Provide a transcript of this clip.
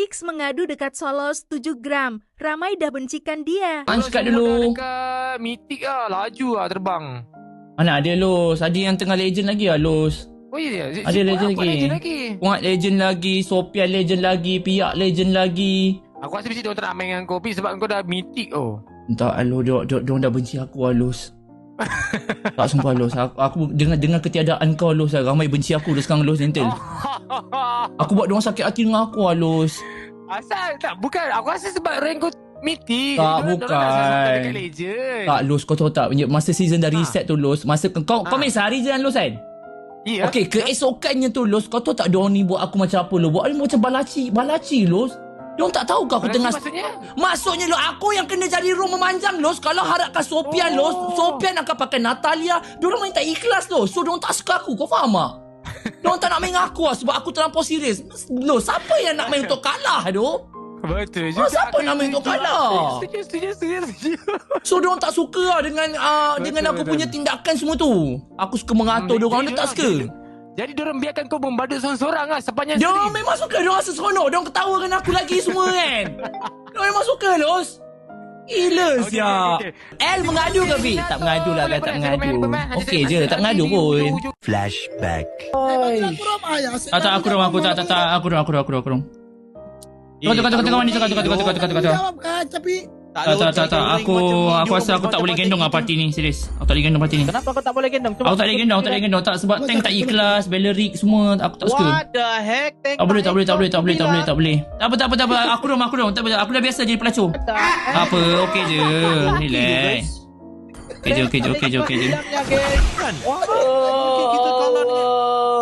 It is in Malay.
Fix mengadu dekat Solos 7 gram. Ramai dah bencikan dia. Angkat dulu. Dekat Mythic lah. Laju lah terbang. Mana ada Los? Ada yang tengah legend lagi lah Los. Oh ya. Ada legend lagi. Kuat legend lagi. Sofian legend lagi. Piak legend lagi. Aku rasa mesti diorang tak nak main dengan kau sebab kau dah Mythic oh. Entah alo, diorang dah benci aku lah Los. Tak sumpah Los. Aku dengan ketiadaan kau Los lah. Ramai benci aku dah sekarang Los Dental. Aku buat diorang sakit hati dengan aku lah Los. Asal tak, bukan. Aku rasa sebab rank kau Mythic. Tak, Diorang bukan. nak sampai dekat legend. Tak Los, kau tahu tak, masa season dah reset tu Los. Masa kau main sehari je kan Los kan? Ya. Okay, keesokannya tu Los, kau tahu tak diorang ni buat aku macam apa Los? Buat aku macam balaci Los. Diorang tak tahu kau aku tengah... Maksudnya Los, aku yang kena cari room memanjang Los. Kalau harapkan Sofian Los, Sofian akan pakai Natalia. Diorang main tak ikhlas Los. So diorang tak suka aku, kau faham tak? Diorang tak nak main dengan aku lah sebab aku terlampau serius. Los, siapa yang nak main untuk kalah tu? Betul juga. Siapa nak main untuk kalah? Setuju. So diorang tak suka lah dengan aku punya tindakan semua tu. Aku suka mengatur diorang, dia tak suka. Jadi diorang biarkan kau membadut seorang-seorang lah sepanjang Diorang stream. memang suka, diorang rasa seronok. Diorang ketawakan aku lagi semua kan. Diorang memang suka Los. Gila siap. L mengadu ke Fi? Tak mengadu lah kan, tak mengadu. Okey je, tak mengadu pun. Flashback. Tak, aku rom. Tukar. Jawab kan, tapi Tak. Aku rasa aku tak boleh gendong lah parti ni. Serius. Aku tak boleh gendong parti ni. Kenapa kau tak boleh gendong? Aku tak boleh gendong. Tak, sebab tank tak ikhlas, Balearic semua. Aku tak suka. What the heck? Tank Tak boleh. Tak apa. Aku rom. Tak apa. Aku dah biasa jadi pelacur. Apa? Okey je. Relax. Okey je. Bilangnya, guys. Wah, kita kalah dengan